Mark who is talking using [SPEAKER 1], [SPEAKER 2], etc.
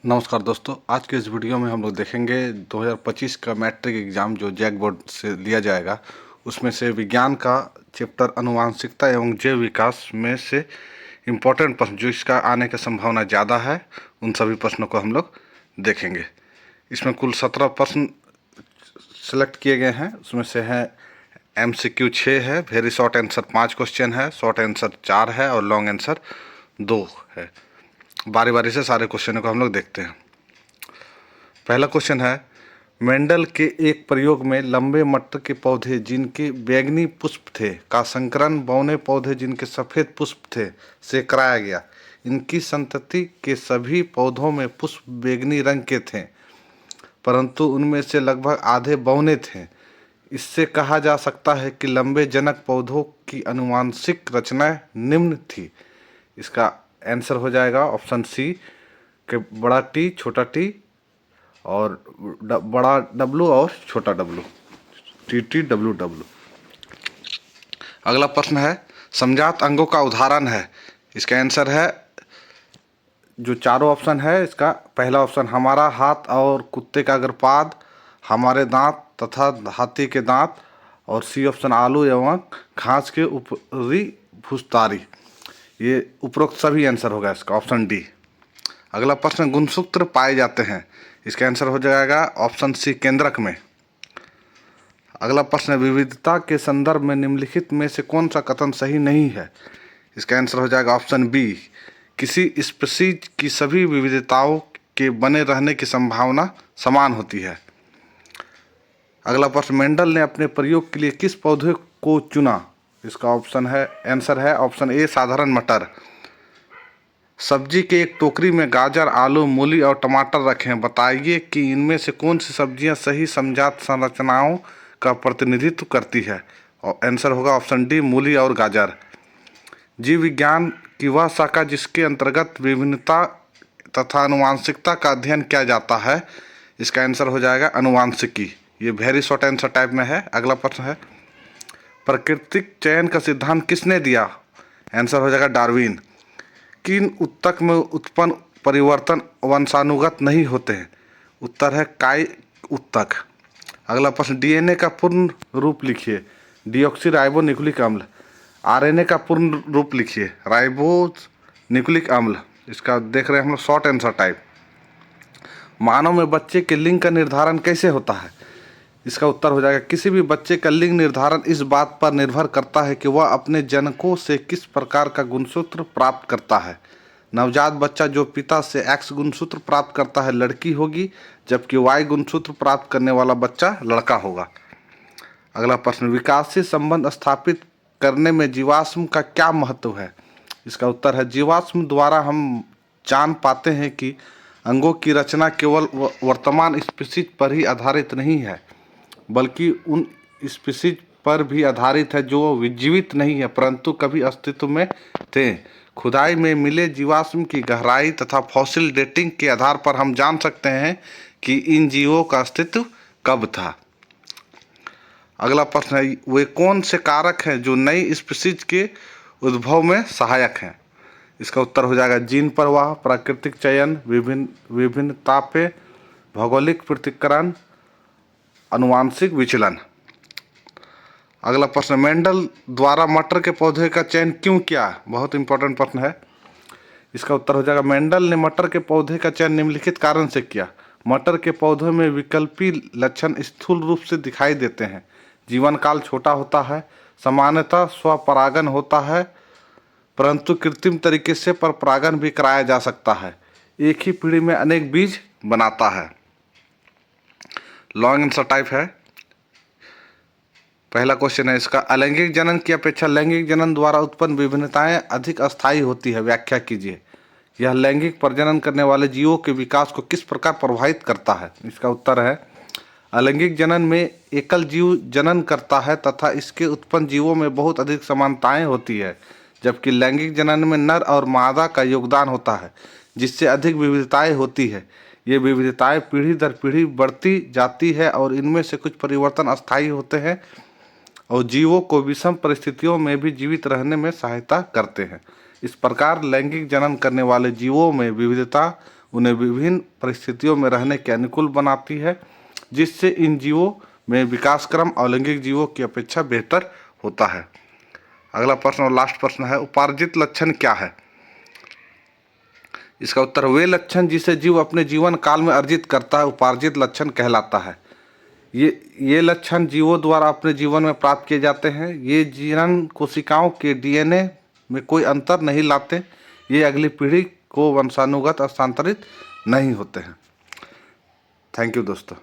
[SPEAKER 1] नमस्कार दोस्तों, आज के इस वीडियो में हम लोग देखेंगे 2025 का मैट्रिक एग्ज़ाम जो जैक बोर्ड से लिया जाएगा, उसमें से विज्ञान का चैप्टर अनुवांशिकता एवं जैव विकास में से इम्पोर्टेंट प्रश्न जो इसका आने की संभावना ज़्यादा है, उन सभी प्रश्नों को हम लोग देखेंगे। इसमें कुल 17 प्रश्न सेलेक्ट किए गए हैं। उसमें से है MCQ 6 है, वेरी शॉर्ट आंसर 5 क्वेश्चन है, शॉर्ट आंसर 4 है और लॉन्ग आंसर 2 है। बारी बारी से सारे क्वेश्चनों को हम लोग देखते हैं। पहला क्वेश्चन है, मेंडल के एक प्रयोग में लंबे मटर के पौधे जिनके बैंगनी पुष्प थे का संकरण बौने पौधे जिनके सफ़ेद पुष्प थे से कराया गया। इनकी संतति के सभी पौधों में पुष्प बैंगनी रंग के थे, परंतु उनमें से लगभग आधे बौने थे। इससे कहा जा सकता है कि लंबे जनक पौधों की आनुवांशिक रचना निम्न थी। इसका आंसर हो जाएगा ऑप्शन सी के बड़ा टी, छोटा टी और बड़ा डब्लू और छोटा डब्लू, टी डब्लू डब्लू। अगला प्रश्न है, समजात अंगों का उदाहरण है। इसका आंसर है जो चारों ऑप्शन है, इसका पहला ऑप्शन हमारा हाथ और कुत्ते का अग्रपाद, हमारे दांत तथा हाथी के दांत, और सी ऑप्शन आलू एवं घास के ऊपरी भूस्तारी। ये उपरोक्त सभी आंसर होगा इसका ऑप्शन डी। अगला प्रश्न, गुणसूत्र पाए जाते हैं। इसका आंसर हो जाएगा ऑप्शन सी केंद्रक में। अगला प्रश्न, विविधता के संदर्भ में निम्नलिखित में से कौन सा कथन सही नहीं है। इसका आंसर हो जाएगा ऑप्शन बी, किसी स्पीशीज की सभी विविधताओं के बने रहने की संभावना समान होती है। अगला प्रश्न, मेंडल ने अपने प्रयोग के लिए किस पौधे को चुना। इसका ऑप्शन है आंसर है ऑप्शन ए, साधारण मटर। सब्जी के एक टोकरी में गाजर, आलू, मूली और टमाटर रखें। बताइए कि इनमें से कौन सी सब्जियां सही समजात संरचनाओं का प्रतिनिधित्व करती है। और आंसर होगा ऑप्शन डी, मूली और गाजर। जीव विज्ञान की वह शाखा जिसके अंतर्गत विभिन्नता तथा अनुवांशिकता का अध्ययन किया जाता है। इसका आंसर हो जाएगा अनुवांशिकी। ये वेरी शॉर्ट आंसर टाइप में है। अगला प्रश्न है, प्राकृतिक चयन का सिद्धांत किसने दिया। आंसर हो जाएगा डार्विन। किन उत्तक में उत्पन्न परिवर्तन वंशानुगत नहीं होते हैं। उत्तर है काई उत्तक। अगला प्रश्न, डीएनए का पूर्ण रूप लिखिए। डीऑक्सी राइबो न्यूक्लिक अम्ल। आरएनए का पूर्ण रूप लिखिए। राइबोज न्यूक्लिक अम्ल। इसका देख रहे हैं हम लोग शॉर्ट आंसर टाइप। मानव में बच्चे के लिंग का निर्धारण कैसे होता है। इसका उत्तर हो जाएगा, किसी भी बच्चे का लिंग निर्धारण इस बात पर निर्भर करता है कि वह अपने जनकों से किस प्रकार का गुणसूत्र प्राप्त करता है। नवजात बच्चा जो पिता से एक्स गुणसूत्र प्राप्त करता है लड़की होगी, जबकि वाई गुणसूत्र प्राप्त करने वाला बच्चा लड़का होगा। अगला प्रश्न, विकासशील संबंध स्थापित करने में जीवाश्म का क्या महत्व है। इसका उत्तर है, जीवाश्म द्वारा हम जान पाते हैं कि अंगों की रचना केवल वर्तमान स्पीशीज पर ही आधारित नहीं है, बल्कि उन स्पीशीज पर भी आधारित है जो जीवित नहीं है परंतु कभी अस्तित्व में थे। खुदाई में मिले जीवाश्म की गहराई तथा फॉसिल डेटिंग के आधार पर हम जान सकते हैं कि इन जीवों का अस्तित्व कब था। अगला प्रश्न है, वे कौन से कारक हैं जो नई स्पीशीज के उद्भव में सहायक हैं। इसका उत्तर हो जाएगा जीन प्रवाह, प्राकृतिक चयन, विभिन्नतापे, भौगोलिक पृथक्करण, अनुवांशिक विचलन। अगला प्रश्न, मेंडल द्वारा मटर के पौधे का चयन क्यों किया। बहुत इंपॉर्टेंट प्रश्न है। इसका उत्तर हो जाएगा, मेंडल ने मटर के पौधे का चयन निम्नलिखित कारण से किया। मटर के पौधे में विकल्पी लक्षण स्थूल रूप से दिखाई देते हैं। जीवन काल छोटा होता है, सामान्यतः स्वपरागन होता है, परंतु कृत्रिम तरीके से परपरागन भी कराया जा सकता है। एक ही पीढ़ी में अनेक बीज बनाता है। लॉन्ग आंसर टाइप है। पहला क्वेश्चन है इसका, अलैंगिक जनन की अपेक्षा लैंगिक जनन द्वारा उत्पन्न विभिन्नताएं अधिक अस्थायी होती है। व्याख्या कीजिए। यह लैंगिक प्रजनन करने वाले जीवों के विकास को किस प्रकार प्रभावित करता है। इसका उत्तर है, अलैंगिक जनन में एकल जीव जनन करता है तथा इसके उत्पन्न जीवों में बहुत अधिक समानताएं होती है, जबकि लैंगिक जनन में नर और मादा का योगदान होता है जिससे अधिक विविधताएं होती है। ये विविधताएं पीढ़ी दर पीढ़ी बढ़ती जाती है और इनमें से कुछ परिवर्तन अस्थायी होते हैं और जीवों को विषम परिस्थितियों में भी जीवित रहने में सहायता करते हैं। इस प्रकार लैंगिक जनन करने वाले जीवों में विविधता उन्हें विभिन्न परिस्थितियों में रहने के अनुकूल बनाती है, जिससे इन जीवों में विकास क्रम अलैंगिक जीवों की अपेक्षा बेहतर होता है। अगला प्रश्न और लास्ट प्रश्न है, उपार्जित लक्षण क्या है? इसका उत्तर, वे लक्षण जिसे जीव अपने जीवन काल में अर्जित करता है उपार्जित लक्षण कहलाता है। ये लक्षण जीवों द्वारा अपने जीवन में प्राप्त किए जाते हैं। ये जीवन कोशिकाओं के डीएनए में कोई अंतर नहीं लाते। ये अगली पीढ़ी को वंशानुगत हस्तांतरित नहीं होते हैं। थैंक यू दोस्तों।